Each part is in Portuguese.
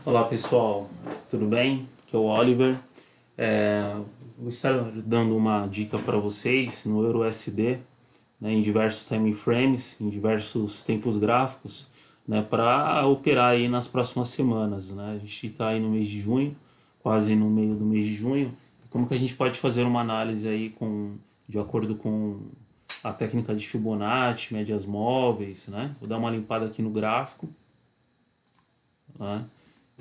Olá pessoal, tudo bem? Aqui é o Oliver. Vou estar dando uma dica para vocês no EURUSD, né, em diversos time frames, em diversos tempos gráficos, né, para operar aí nas próximas semanas, né? A gente está aí no mês de junho, quase no meio do mês de junho. Como que a gente pode fazer uma análise aí de acordo com a técnica de Fibonacci, médias móveis, né? Vou dar uma limpada aqui no gráfico, né?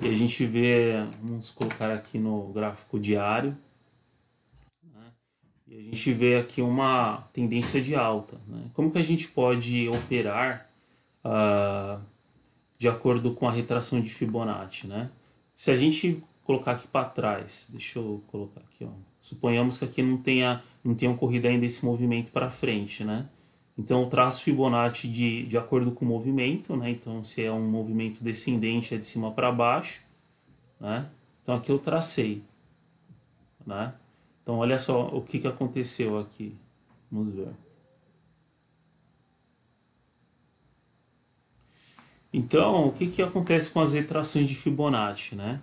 E a gente vê, vamos colocar aqui no gráfico diário, e a gente vê aqui uma tendência de alta, né? Como que a gente pode operar ah, de acordo com a retração de Fibonacci, né? Se a gente colocar aqui para trás, deixa eu colocar aqui, ó. Suponhamos que aqui não tenha ocorrido ainda esse movimento para frente, né? Então eu traço Fibonacci de acordo com o movimento, né? Então se é um movimento descendente é de cima para baixo, né? Então aqui eu tracei, né? Então olha só o que aconteceu aqui. Vamos ver. Então, o que acontece com as retrações de Fibonacci, né?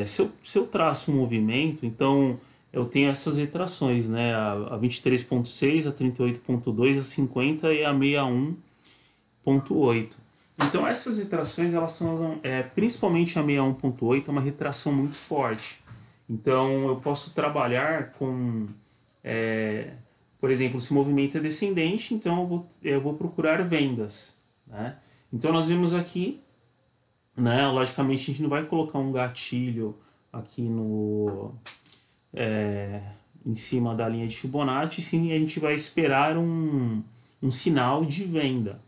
Se eu traço um movimento, então eu tenho essas retrações, né? A 23,6, a 38,2, a 50 e a 61,8. Então essas retrações, elas são, principalmente a 61,8 é uma retração muito forte. Então eu posso trabalhar com, é, por exemplo, se o movimento é descendente, então eu vou procurar vendas, né? Então nós vemos aqui, né? Logicamente a gente não vai colocar um gatilho aqui no em cima da linha de Fibonacci, sim, a gente vai esperar um sinal de venda,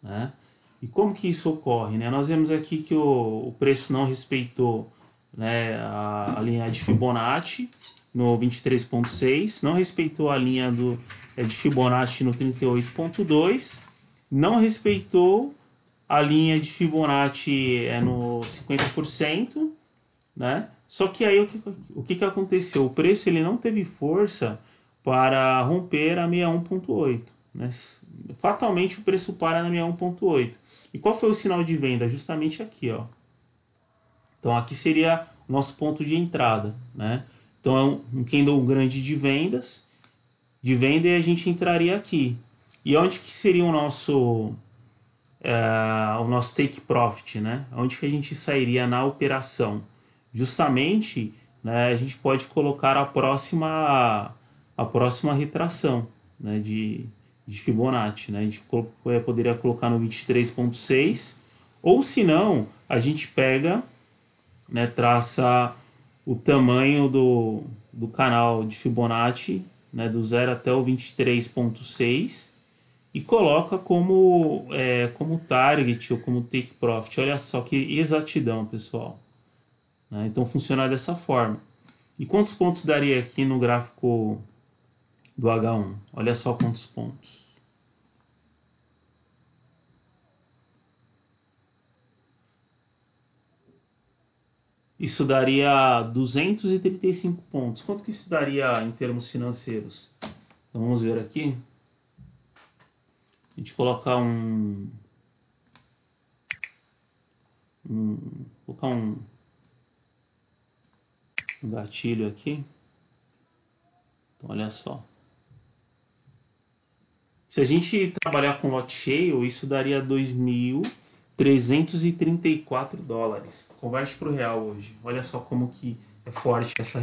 né? E como que isso ocorre, né? Nós vemos aqui que o preço não respeitou, né, a linha de Fibonacci no 23,6, não respeitou a linha de Fibonacci no 38,2, não respeitou a linha de Fibonacci no 50%, né? Só que aí o que aconteceu? O preço ele não teve força para romper a 61,8, né? Fatalmente o preço para na 61,8. E qual foi o sinal de venda? Justamente aqui, ó. Então aqui seria o nosso ponto de entrada, né? Então é um candle grande de venda e a gente entraria aqui. E onde que seria o nosso take profit, né? Onde que a gente sairia na operação? Justamente, né, a gente pode colocar a próxima retração, né, de Fibonacci, né? A gente poderia colocar no 23,6, ou se não, a gente pega, né, traça o tamanho do canal de Fibonacci, né, do 0 até o 23,6 e coloca como target ou como take profit. Olha só que exatidão, pessoal, né? Então funciona dessa forma. E quantos pontos daria aqui no gráfico do H1? Olha só quantos pontos. Isso daria 235 pontos. Quanto que isso daria em termos financeiros? Então vamos ver aqui. A gente colocar um gatilho aqui. Então olha só. Se a gente trabalhar com lot cheio, isso daria US$ 2.334. Converte para o real hoje. Olha só como que é forte essa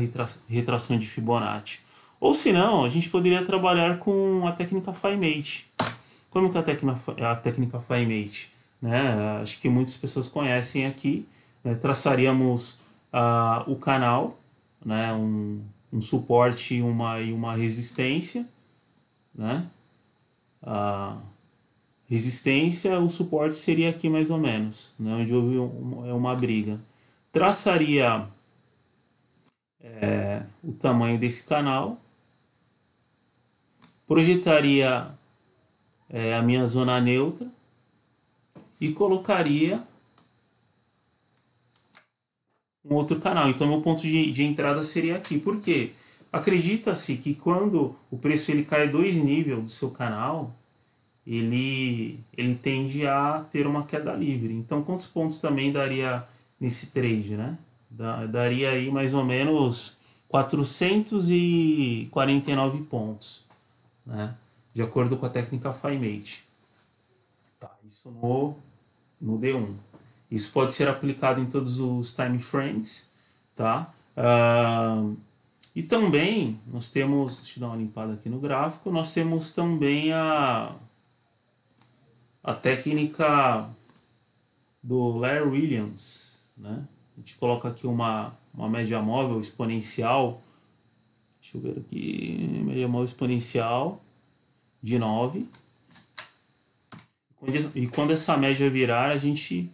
retração de Fibonacci. Ou se não, a gente poderia trabalhar com a técnica FiMate. Como que é a técnica FiMate? Né? Acho que muitas pessoas conhecem aqui. Né? Traçaríamos o canal, né? um suporte e uma resistência, né? A resistência, o suporte seria aqui mais ou menos, né, onde houve uma briga. Traçaria o tamanho desse canal, projetaria a minha zona neutra e colocaria um outro canal. Então, meu ponto de entrada seria aqui. Por quê? Acredita-se que quando o preço ele cai 2 níveis do seu canal, ele tende a ter uma queda livre. Então, quantos pontos também daria nesse trade, né? Daria aí mais ou menos 449 pontos, né? De acordo com a técnica FiMate. Tá, isso no D1. Isso pode ser aplicado em todos os time frames, tá? E também nós temos, deixa eu dar uma limpada aqui no gráfico, nós temos também a técnica do Larry Williams, né? A gente coloca aqui uma média móvel exponencial, deixa eu ver aqui, média móvel exponencial de 9. E quando essa média virar, a gente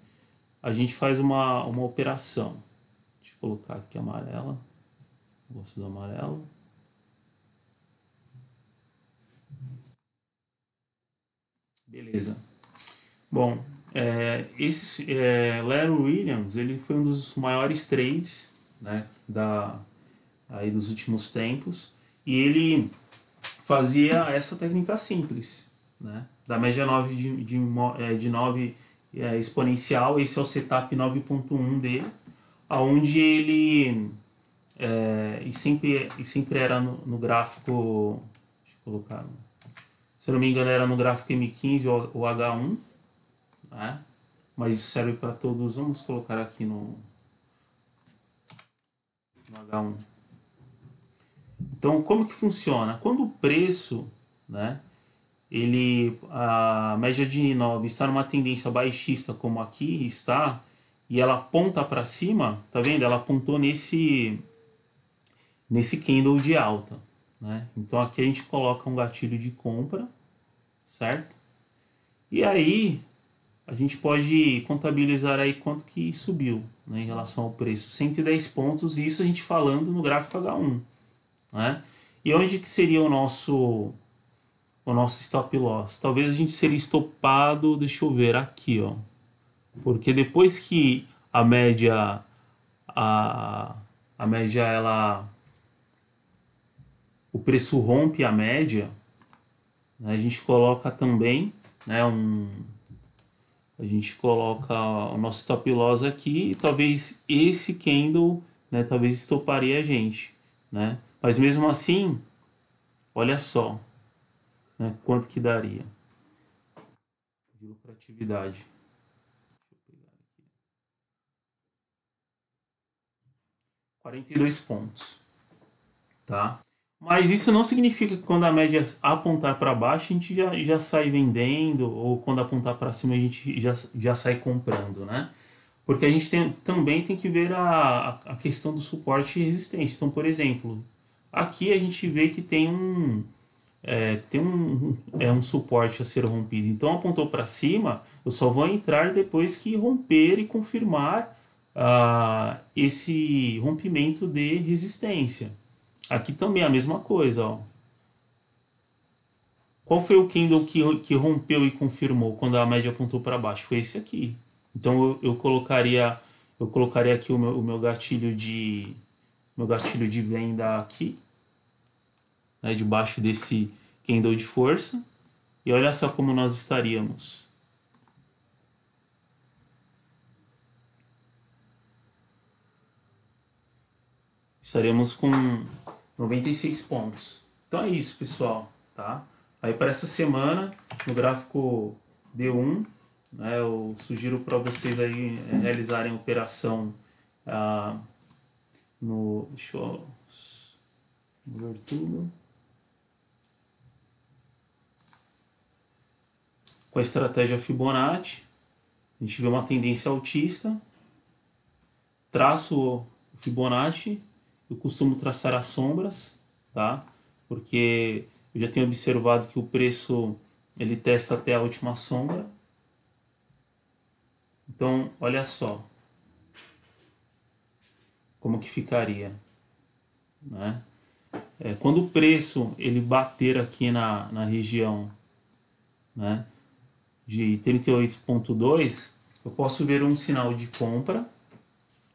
faz uma operação. Deixa eu colocar aqui amarela. Gosto do amarelo. Beleza. Bom, Larry Williams, ele foi um dos maiores trades, né, aí dos últimos tempos, e ele fazia essa técnica simples, né, da média 9 de 9 exponencial. Esse é o setup 9.1 dele, onde ele sempre era no gráfico, deixa eu colocar, se eu não me engano era no gráfico M15 ou H1, né? Mas isso serve para todos. Vamos colocar aqui no H1. Então, como que funciona? Quando o preço, né, a média de 9 está numa tendência baixista, como aqui está, e ela aponta para cima, tá vendo? Ela apontou nesse candle de alta, né? Então aqui a gente coloca um gatilho de compra, certo? E aí a gente pode contabilizar aí quanto que subiu, né, em relação ao preço. 110 pontos, isso a gente falando no gráfico H1, né? E onde que seria o nosso stop loss? Talvez a gente seria estopado, deixa eu ver, aqui, ó. Porque depois que a, a média, o preço rompe a média, né, a gente coloca também, né, a gente coloca o nosso stop loss aqui e talvez esse candle, né, talvez estoparia a gente, né? Mas mesmo assim, olha só, né, quanto que daria de lucratividade. 42 pontos, tá? Mas isso não significa que quando a média apontar para baixo a gente já sai vendendo, ou quando apontar para cima a gente já sai comprando, né? Porque a gente também tem que ver a questão do suporte e resistência. Então, por exemplo, aqui a gente vê que tem um suporte a ser rompido. Então, apontou para cima, eu só vou entrar depois que romper e confirmar esse rompimento de resistência. Aqui também é a mesma coisa, ó. Qual foi o candle que rompeu e confirmou quando a média apontou para baixo? Foi esse aqui. Então eu colocaria aqui o meu gatilho de venda aqui, né, debaixo desse candle de força. E olha só como nós estaríamos. Estaremos com 96 pontos. Então é isso, pessoal, tá? Aí para essa semana, no gráfico D1, né, eu sugiro para vocês aí realizarem a operação deixa eu ver tudo. Com a estratégia Fibonacci, a gente vê uma tendência altista, traço o Fibonacci, eu costumo traçar as sombras, tá? Porque eu já tenho observado que o preço ele testa até a última sombra. Então, olha só como que ficaria, né? Quando o preço ele bater aqui na região, né, de 38,2, eu posso ver um sinal de compra,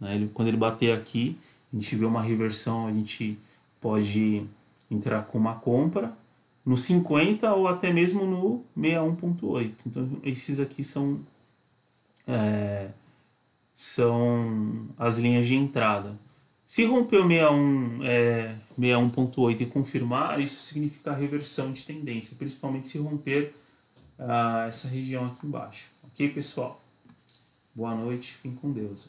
né? Quando ele bater aqui, a gente vê uma reversão, a gente pode entrar com uma compra no 50 ou até mesmo no 61,8. Então esses aqui são as linhas de entrada. Se romper o 61.8 e confirmar, isso significa reversão de tendência, principalmente se romper essa região aqui embaixo. Ok, pessoal? Boa noite, fiquem com Deus.